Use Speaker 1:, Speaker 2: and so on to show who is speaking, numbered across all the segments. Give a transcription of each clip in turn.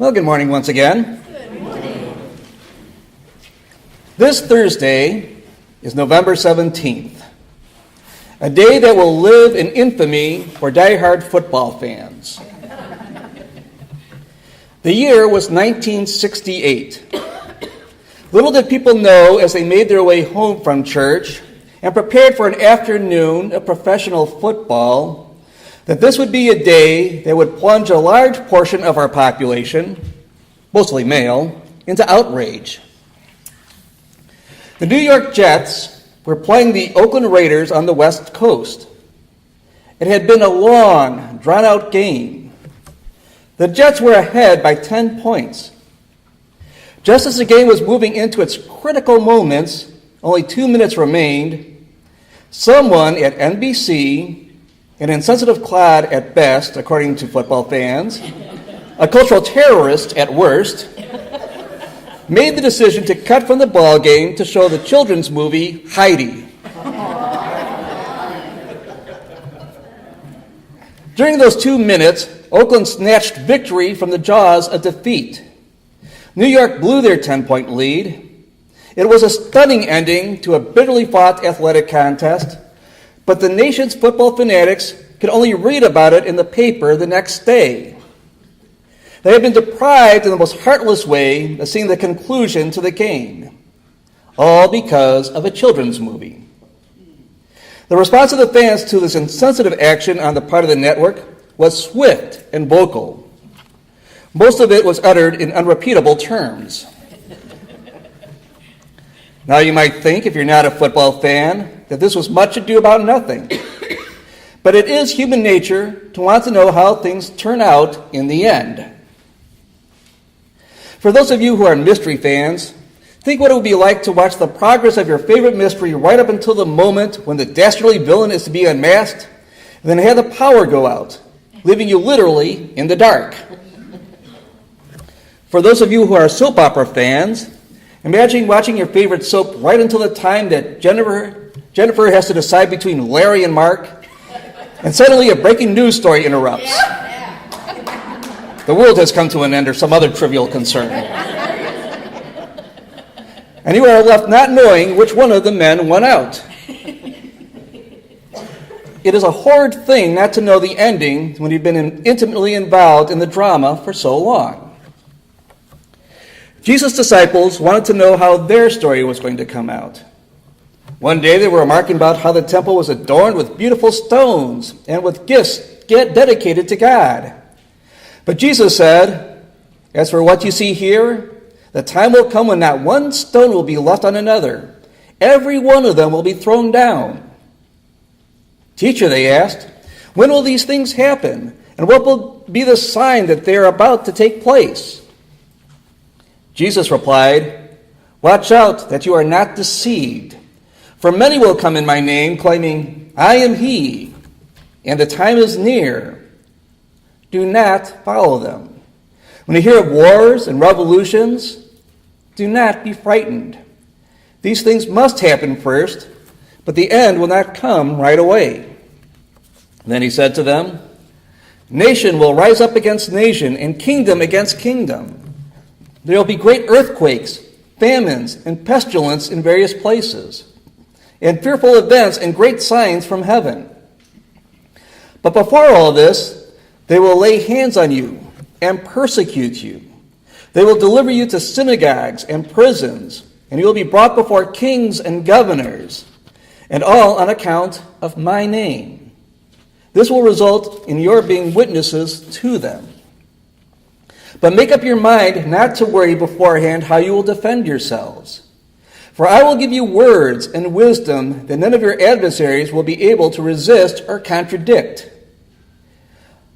Speaker 1: Well, good morning once again.
Speaker 2: Good morning.
Speaker 1: This Thursday is November 17th, a day that will live in infamy for die-hard football fans. The year was 1968. Little did people know as they made their way home from church and prepared for an afternoon of professional football that this would be a day that would plunge a large portion of our population, mostly male, into outrage. The New York Jets were playing the Oakland Raiders on the West Coast. It had been a long, drawn-out game. The Jets were ahead by 10 points. Just as the game was moving into its critical moments, only 2 minutes remained, someone at NBC, an insensitive clod at best, according to football fans, a cultural terrorist at worst, made the decision to cut from the ball game to show the children's movie Heidi. During those 2 minutes, Oakland snatched victory from the jaws of defeat. New York blew their 10-point lead. It was a stunning ending to a bitterly fought athletic contest, but the nation's football fanatics could only read about it in the paper the next day. They had been deprived in the most heartless way of seeing the conclusion to the game, all because of a children's movie. The response of the fans to this insensitive action on the part of the network was swift and vocal. Most of it was uttered in unrepeatable terms. Now you might think, if you're not a football fan, that this was much ado about nothing. But it is human nature to want to know how things turn out in the end. For those of you who are mystery fans, think what it would be like to watch the progress of your favorite mystery right up until the moment when the dastardly villain is to be unmasked, and then have the power go out, leaving you literally in the dark. For those of you who are soap opera fans, imagine watching your favorite soap right until the time that Jennifer has to decide between Larry and Mark, and suddenly a breaking news story interrupts. The world has come to an end, or some other trivial concern. And you are left not knowing which one of the men won out. It is a horrid thing not to know the ending when you've been intimately involved in the drama for so long. Jesus' disciples wanted to know how their story was going to come out. One day they were remarking about how the temple was adorned with beautiful stones and with gifts dedicated to God. But Jesus said, "As for what you see here, the time will come when not one stone will be left on another. Every one of them will be thrown down." "Teacher," they asked, "when will these things happen? And what will be the sign that they are about to take place?" Jesus replied, "Watch out that you are not deceived. For many will come in my name, claiming, 'I am he,' and the time is near. Do not follow them. When you hear of wars and revolutions, do not be frightened. These things must happen first, but the end will not come right away." Then he said to them, "Nation will rise up against nation, and kingdom against kingdom. There will be great earthquakes, famines, and pestilence in various places, and fearful events and great signs from heaven. But before all this, they will lay hands on you and persecute you. They will deliver you to synagogues and prisons, and you will be brought before kings and governors, and all on account of my name. This will result in your being witnesses to them. But make up your mind not to worry beforehand how you will defend yourselves. For I will give you words and wisdom that none of your adversaries will be able to resist or contradict.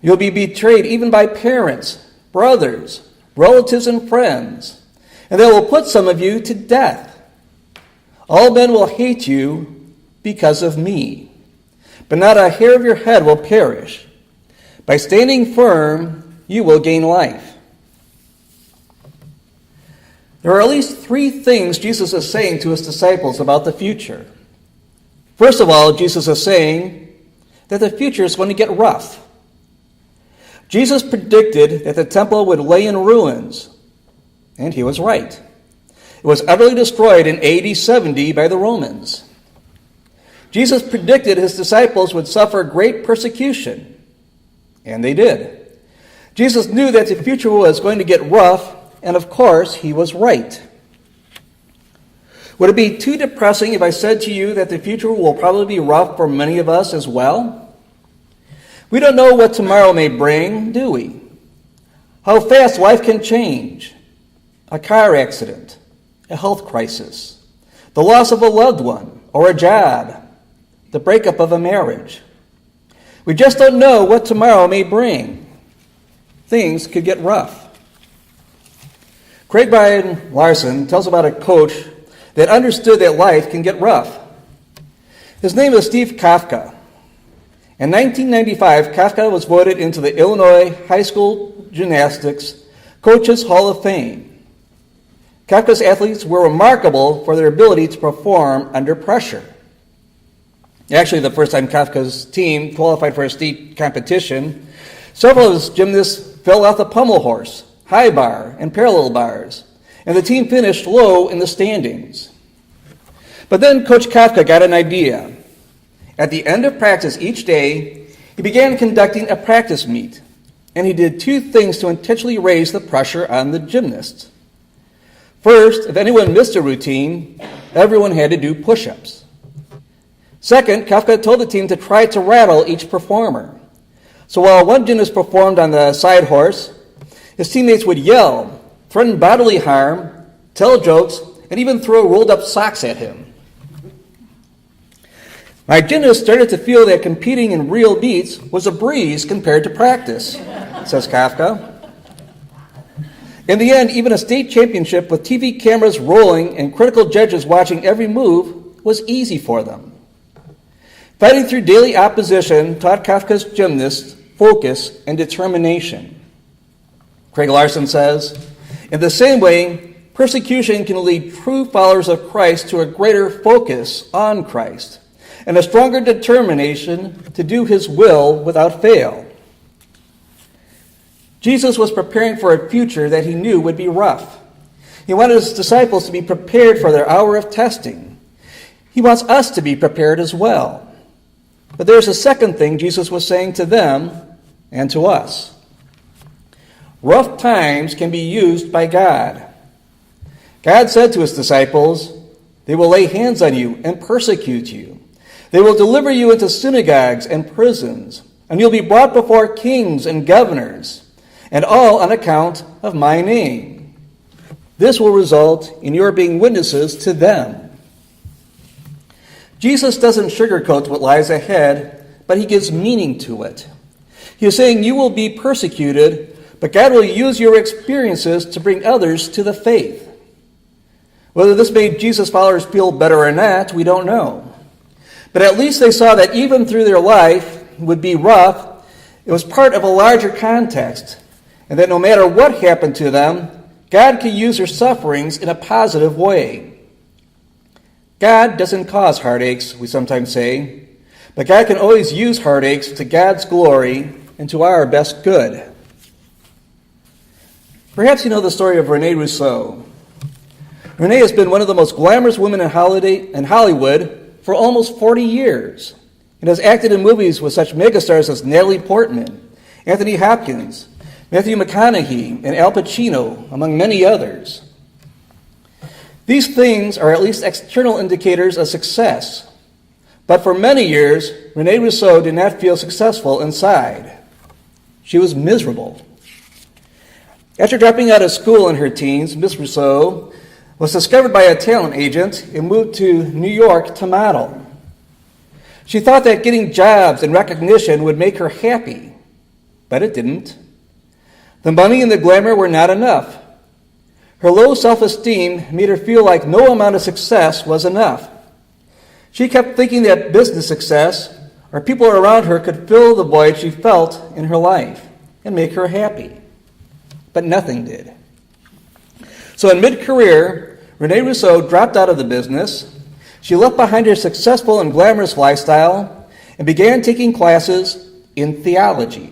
Speaker 1: You'll be betrayed even by parents, brothers, relatives, and friends, and they will put some of you to death. All men will hate you because of me, but not a hair of your head will perish. By standing firm, you will gain life." There are at least 3 things Jesus is saying to his disciples about the future. First of all, Jesus is saying that the future is going to get rough. Jesus predicted that the temple would lay in ruins, and he was right. It was utterly destroyed in AD 70 by the Romans. Jesus predicted his disciples would suffer great persecution, and they did. Jesus knew that the future was going to get rough, and of course, he was right. Would it be too depressing if I said to you that the future will probably be rough for many of us as well? We don't know what tomorrow may bring, do we? How fast life can change. A car accident, a health crisis, the loss of a loved one or a job, the breakup of a marriage. We just don't know what tomorrow may bring. Things could get rough. Craig Brian Larson tells about a coach that understood that life can get rough. His name is Steve Kafka. In 1995, Kafka was voted into the Illinois High School Gymnastics Coaches Hall of Fame. Kafka's athletes were remarkable for their ability to perform under pressure. Actually, the first time Kafka's team qualified for a state competition, several of his gymnasts fell off the pommel horse, high bar, and parallel bars, and the team finished low in the standings. But then Coach Kafka got an idea. At the end of practice each day, he began conducting a practice meet, and he did two things to intentionally raise the pressure on the gymnasts. First, if anyone missed a routine, everyone had to do push-ups. Second, Kafka told the team to try to rattle each performer. So while one gymnast performed on the side horse, his teammates would yell, threaten bodily harm, tell jokes, and even throw rolled-up socks at him. My gymnast started to feel that competing in real beats was a breeze compared to practice, says Kafka. In the end, even a state championship with TV cameras rolling and critical judges watching every move was easy for them. Fighting through daily opposition taught Kafka's gymnasts focus and determination. Craig Larson says, in the same way, persecution can lead true followers of Christ to a greater focus on Christ and a stronger determination to do his will without fail. Jesus was preparing for a future that he knew would be rough. He wanted his disciples to be prepared for their hour of testing. He wants us to be prepared as well. But there's a second thing Jesus was saying to them and to us. Rough times can be used by God. God said to his disciples, they will lay hands on you and persecute you. They will deliver you into synagogues and prisons, and you'll be brought before kings and governors, and all on account of my name. This will result in your being witnesses to them. Jesus doesn't sugarcoat what lies ahead, but he gives meaning to it. He is saying you will be persecuted, but God will use your experiences to bring others to the faith. Whether this made Jesus' followers feel better or not, we don't know. But at least they saw that even through their life would be rough, it was part of a larger context, and that no matter what happened to them, God could use their sufferings in a positive way. God doesn't cause heartaches, we sometimes say, but God can always use heartaches to God's glory and to our best good. Perhaps you know the story of Rene Russo. Rene has been one of the most glamorous women in Hollywood for almost 40 years and has acted in movies with such megastars as Natalie Portman, Anthony Hopkins, Matthew McConaughey, and Al Pacino, among many others. These things are at least external indicators of success. But for many years, Rene Russo did not feel successful inside. She was miserable. After dropping out of school in her teens, Miss Russo was discovered by a talent agent and moved to New York to model. She thought that getting jobs and recognition would make her happy, but it didn't. The money and the glamour were not enough. Her low self-esteem made her feel like no amount of success was enough. She kept thinking that business success or people around her could fill the void she felt in her life and make her happy. But nothing did. So in mid-career, Rene Russo dropped out of the business. She left behind her successful and glamorous lifestyle and began taking classes in theology.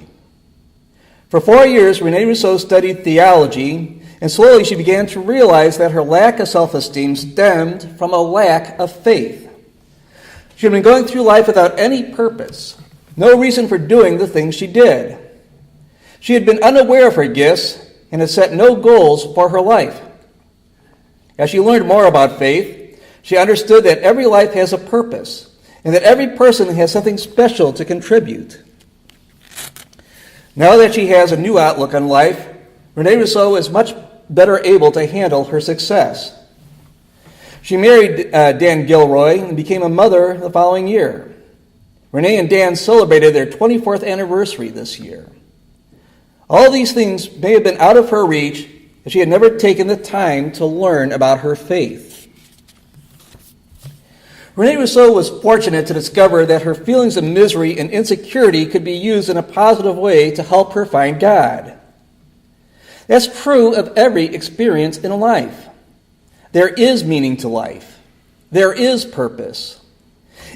Speaker 1: For 4 years, Rene Rousseau studied theology, and slowly she began to realize that her lack of self-esteem stemmed from a lack of faith. She had been going through life without any purpose, no reason for doing the things she did. She had been unaware of her gifts and had set no goals for her life. As she learned more about faith, she understood that every life has a purpose and that every person has something special to contribute. Now that she has a new outlook on life, Rene Rousseau is much better able to handle her success. She married Dan Gilroy and became a mother the following year. Rene and Dan celebrated their 24th anniversary this year. All these things may have been out of her reach if she had never taken the time to learn about her faith. Rene Rousseau was fortunate to discover that her feelings of misery and insecurity could be used in a positive way to help her find God. That's true of every experience in life. There is meaning to life. There is purpose.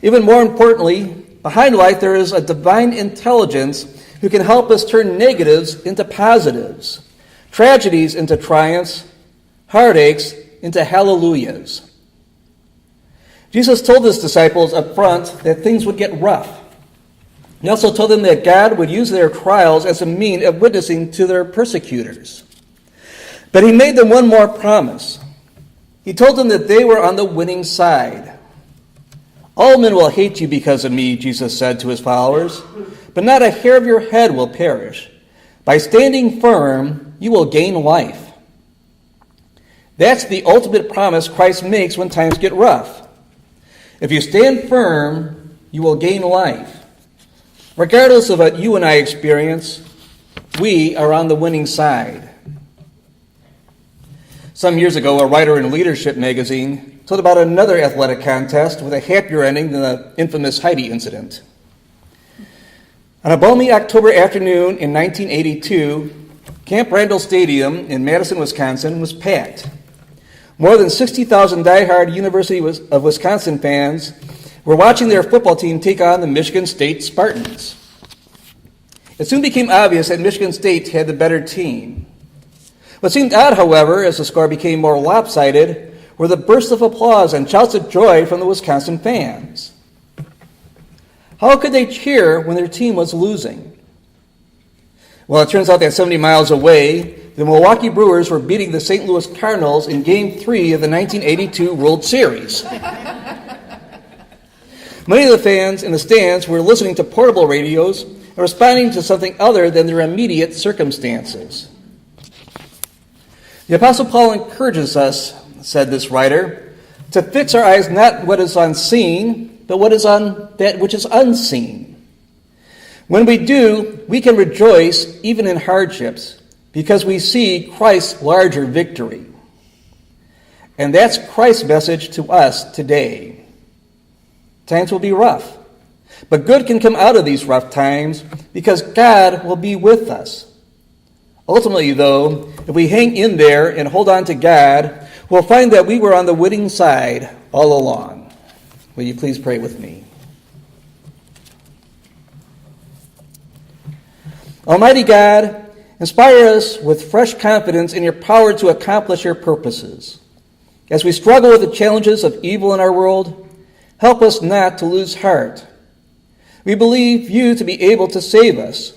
Speaker 1: Even more importantly, behind life there is a divine intelligence who can help us turn negatives into positives, tragedies into triumphs, heartaches into hallelujahs. Jesus told his disciples up front that things would get rough. He also told them that God would use their trials as a means of witnessing to their persecutors. But he made them one more promise. He told them that they were on the winning side. All men will hate you because of me, Jesus said to his followers, but not a hair of your head will perish. By standing firm, you will gain life. That's the ultimate promise Christ makes when times get rough. If you stand firm, you will gain life. Regardless of what you and I experience, we are on the winning side. Some years ago, a writer in Leadership magazine told about another athletic contest with a happier ending than the infamous Heidi incident. On a balmy October afternoon in 1982, Camp Randall Stadium in Madison, Wisconsin was packed. More than 60,000 diehard University of Wisconsin fans were watching their football team take on the Michigan State Spartans. It soon became obvious that Michigan State had the better team. What seemed odd, however, as the score became more lopsided, were the bursts of applause and shouts of joy from the Wisconsin fans. How could they cheer when their team was losing? Well, it turns out that 70 miles away, the Milwaukee Brewers were beating the St. Louis Cardinals in Game 3 of the 1982 World Series. Many of the fans in the stands were listening to portable radios and responding to something other than their immediate circumstances. The Apostle Paul encourages us, said this writer, to fix our eyes not what is unseen, but what is on that which is unseen. When we do, we can rejoice even in hardships because we see Christ's larger victory. And that's Christ's message to us today. Times will be rough, but good can come out of these rough times because God will be with us. Ultimately, though, if we hang in there and hold on to God, we'll find that we were on the winning side all along. Will you please pray with me? Almighty God, inspire us with fresh confidence in your power to accomplish your purposes. As we struggle with the challenges of evil in our world, help us not to lose heart. We believe you to be able to save us,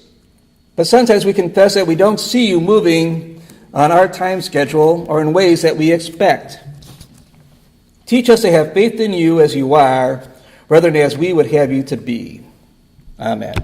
Speaker 1: but sometimes we confess that we don't see you moving on our time schedule or in ways that we expect. Teach us to have faith in you as you are, rather than as we would have you to be. Amen.